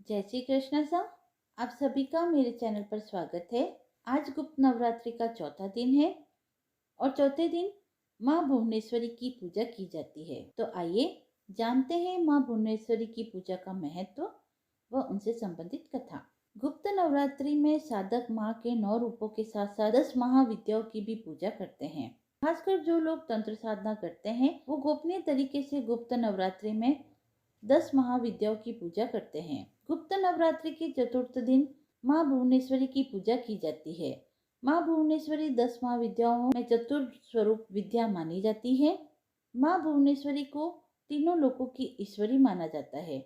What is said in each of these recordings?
जय श्री कृष्ण सा। आप सभी का मेरे चैनल पर स्वागत है। आज गुप्त नवरात्रि का चौथा दिन है और चौथे दिन माँ भुवनेश्वरी की पूजा की जाती है। तो आइए जानते हैं माँ भुवनेश्वरी की पूजा का महत्व व उनसे संबंधित कथा। गुप्त नवरात्रि में साधक माँ के 9 रूपों के साथ साथ 10 महाविद्याओं की भी पूजा करते हैं। खासकर जो लोग तंत्र साधना करते हैं वो गोपनीय तरीके से गुप्त नवरात्रि में 10 महाविद्याओं की पूजा करते हैं। गुप्त नवरात्रि के चतुर्थ दिन माँ भुवनेश्वरी की पूजा की जाती है। माँ भुवनेश्वरी 10 महाविद्याओं में चतुर्थ स्वरूप विद्या मानी जाती है। माँ भुवनेश्वरी को तीनों लोकों की ईश्वरी माना जाता है।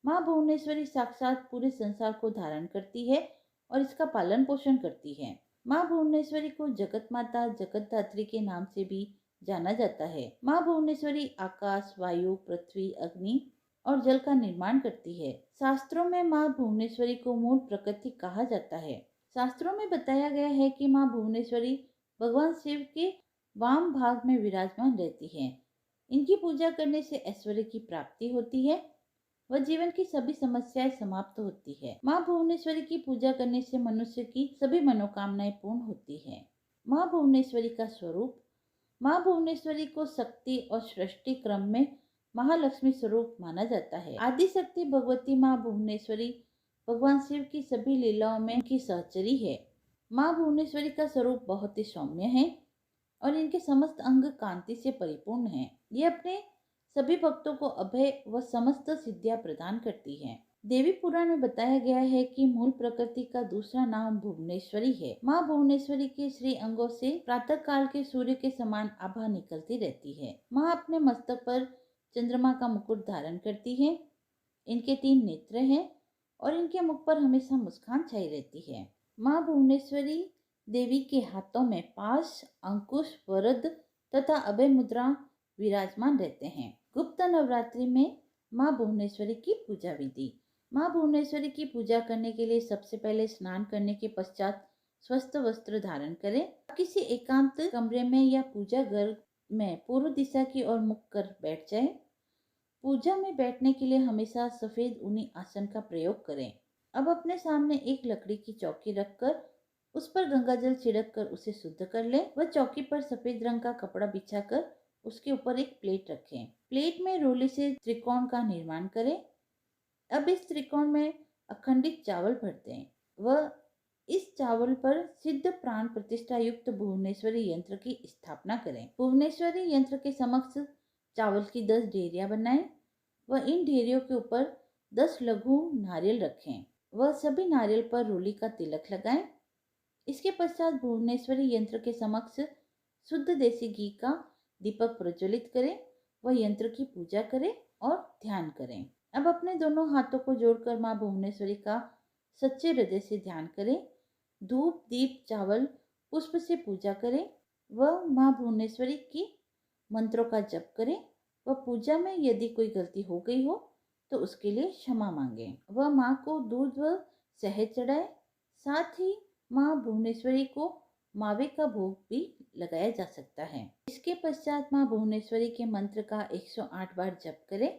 माँ भुवनेश्वरी साक्षात पूरे संसार को धारण करती है और इसका पालन पोषण करती है। माँ भुवनेश्वरी को जगत माता, जगत धात्री के नाम से भी जाना जाता है। माँ भुवनेश्वरी आकाश, वायु, पृथ्वी, अग्नि और जल का निर्माण करती है। शास्त्रों में माँ भुवनेश्वरी को मूल प्रकृति कहा जाता है। शास्त्रों में बताया गया है कि माँ भुवनेश्वरी भगवान शिव के वाम भाग में विराजमान रहती है। इनकी पूजा करने से ऐश्वर्य की प्राप्ति होती है व जीवन की सभी समस्याएं समाप्त होती है। माँ भुवनेश्वरी की पूजा करने से मनुष्य की सभी मनोकामनाएं पूर्ण होती है। माँ भुवनेश्वरी का स्वरूप। माँ भुवनेश्वरी को शक्ति और सृष्टि क्रम में महालक्ष्मी स्वरूप माना जाता है। आदि शक्ति भगवती माँ भुवनेश्वरी भगवान शिव की सभी लीलाओं में की सहचरी है। माँ भुवनेश्वरी का स्वरूप बहुत ही सौम्य है और इनके समस्त अंग कांति से परिपूर्ण हैं। ये अपने सभी भक्तों को अभय व समस्त सिद्धियां प्रदान करती हैं। देवी पुराण में बताया गया है कि मूल प्रकृति का दूसरा नाम भुवनेश्वरी है। माँ भुवनेश्वरी के श्री अंगों से प्रातः काल के सूर्य के समान आभा निकलती रहती है। माँ अपने मस्तक पर चंद्रमा का मुकुट धारण करती है। इनके 3 नेत्र हैं और इनके मुख पर हमेशा मुस्कान छाई रहती है। माँ भुवनेश्वरी देवी के हाथों में पाश, अंकुश, वरद तथा अभय मुद्रा विराजमान रहते हैं। गुप्त नवरात्रि में माँ भुवनेश्वरी की पूजा विधि। माँ भुवनेश्वरी की पूजा करने के लिए सबसे पहले स्नान करने के पश्चात स्वस्थ वस्त्र धारण करें। किसी एकांत कमरे में या पूजा घर में पूर्व दिशा की ओर मुख कर बैठ जाएं। पूजा में बैठने के लिए हमेशा सफेद ऊनी आसन का प्रयोग करें। अब अपने सामने एक लकड़ी की चौकी रखकर उस पर गंगा जल छिड़क कर उसे शुद्ध कर लें। वह चौकी पर सफेद रंग का कपड़ा बिछाकर उसके ऊपर एक प्लेट रखें। प्लेट में रोली से त्रिकोण का निर्माण करें। अब इस त्रिकोण में अखंडित चावल भर दें। वह इस चावल पर सिद्ध प्राण प्रतिष्ठा युक्त भुवनेश्वरी यंत्र की स्थापना करें। भुवनेश्वरी यंत्र के समक्ष चावल की 10 ढेरियां बनाएं व इन ढेरियों के ऊपर 10 लघु नारियल रखें। वह सभी नारियल पर रोली का तिलक लगाएं। इसके पश्चात भुवनेश्वरी यंत्र के समक्ष शुद्ध देसी घी का दीपक प्रज्वलित करें। वह यंत्र की पूजा करें और ध्यान करें। अब अपने दोनों हाथों को जोड़कर माँ भुवनेश्वरी का सच्चे हृदय से ध्यान करें। धूप, दीप, चावल, पुष्प से पूजा करें। वह माँ भुवनेश्वरी की मंत्रों का जप करें। वह पूजा में यदि कोई गलती हो गई हो तो उसके लिए क्षमा मांगे। वह माँ को दूध व शहद चढ़ाए। साथ ही माँ भुवनेश्वरी को मावे का भोग भी लगाया जा सकता है। इसके पश्चात माँ भुवनेश्वरी के मंत्र का 108 बार जप करें।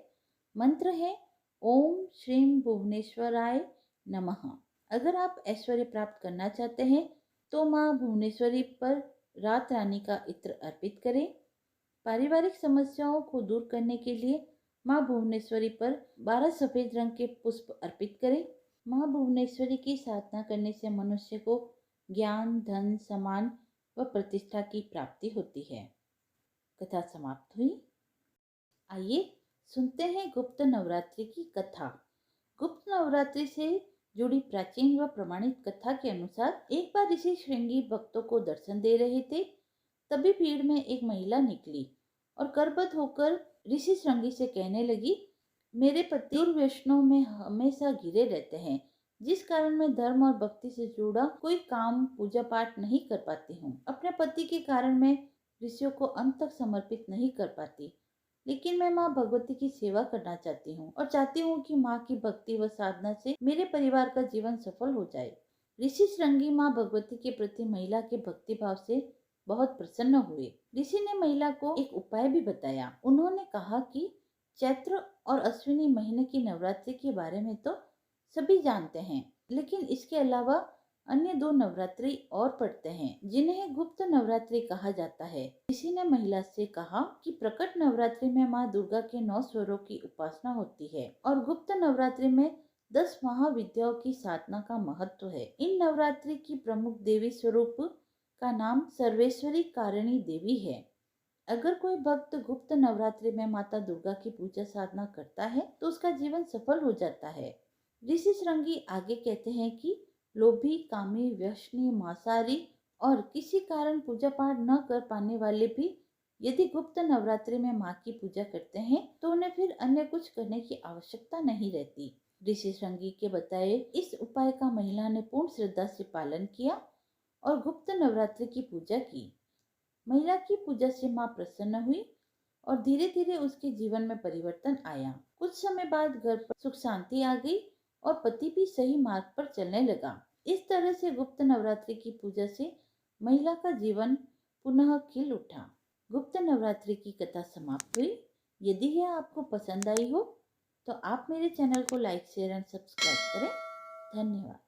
मंत्र है ओम श्रीम भुवनेश्वराय नमः। अगर आप ऐश्वर्य प्राप्त करना चाहते हैं तो माँ भुवनेश्वरी पर रात रानी का इत्र अर्पित करें। पारिवारिक समस्याओं को दूर करने के लिए माँ भुवनेश्वरी पर 12 सफेद रंग के पुष्प अर्पित करें। माँ भुवनेश्वरी की साधना करने से मनुष्य को ज्ञान, धन, सम्मान व प्रतिष्ठा की प्राप्ति होती है। कथा समाप्त हुई। आइए सुनते हैं गुप्त नवरात्रि की कथा। गुप्त नवरात्रि से जुड़ी प्राचीन व प्रमाणित कथा के अनुसार एक बार ऋषि श्रृंगी भक्तों को दर्शन दे रहे थे। तभी भीड़ में एक महिला निकली और करबद्ध होकर ऋषि श्रृंगी से कहने लगी, मेरे पति दुर्व्यसनों में हमेशा घिरे रहते हैं, जिस कारण मैं धर्म और भक्ति से जुड़ा कोई काम, पूजा पाठ नहीं कर पाती हूँ। अपने पति के कारण मैं ऋषियों को अंत तक समर्पित नहीं कर पाती, लेकिन मैं माँ भगवती की सेवा करना चाहती हूँ और चाहती हूँ कि माँ की भक्ति व साधना से मेरे परिवार का जीवन सफल हो जाए। ऋषि श्रृंगी माँ भगवती के प्रति महिला के भक्ति भाव से बहुत प्रसन्न हुए। ऋषि ने महिला को एक उपाय भी बताया। उन्होंने कहा कि चैत्र और अश्विनी महीने की नवरात्रि के बारे में तो सभी जानते हैं, लेकिन इसके अलावा अन्य 2 नवरात्रि और पड़ते हैं जिन्हें गुप्त नवरात्रि कहा जाता है। किसी ने महिला से कहा कि प्रकट नवरात्रि में माँ दुर्गा के 9 स्वरों की उपासना होती है और गुप्त नवरात्रि में 10 महाविद्याओं की साधना का महत्व है। इन नवरात्रि की प्रमुख देवी स्वरूप का नाम सर्वेश्वरी कारिणी देवी है। अगर कोई भक्त गुप्त नवरात्रि में माता दुर्गा की पूजा साधना करता है तो उसका जीवन सफल हो जाता है। ऋषि श्रृंगी आगे कहते हैं कि लोभी, कामी, व्यसनी, मांसाहारी और किसी कारण पूजा पाठ न कर पाने वाले भी यदि गुप्त नवरात्रि में माँ की पूजा करते हैं तो उन्हें फिर अन्य कुछ करने की आवश्यकता नहीं रहती। ऋषि श्रृंगी के बताए इस उपाय का महिला ने पूर्ण श्रद्धा से पालन किया और गुप्त नवरात्रि की पूजा की। महिला की पूजा से माँ प्रसन्न हुई और धीरे धीरे उसके जीवन में परिवर्तन आया। कुछ समय बाद घर पर सुख शांति आ गई और पति भी सही मार्ग पर चलने लगा। इस तरह से गुप्त नवरात्रि की पूजा से महिला का जीवन पुनः खिल उठा। गुप्त नवरात्रि की कथा समाप्त हुई। यदि यह आपको पसंद आई हो तो आप मेरे चैनल को लाइक, शेयर एंड सब्सक्राइब करें। धन्यवाद।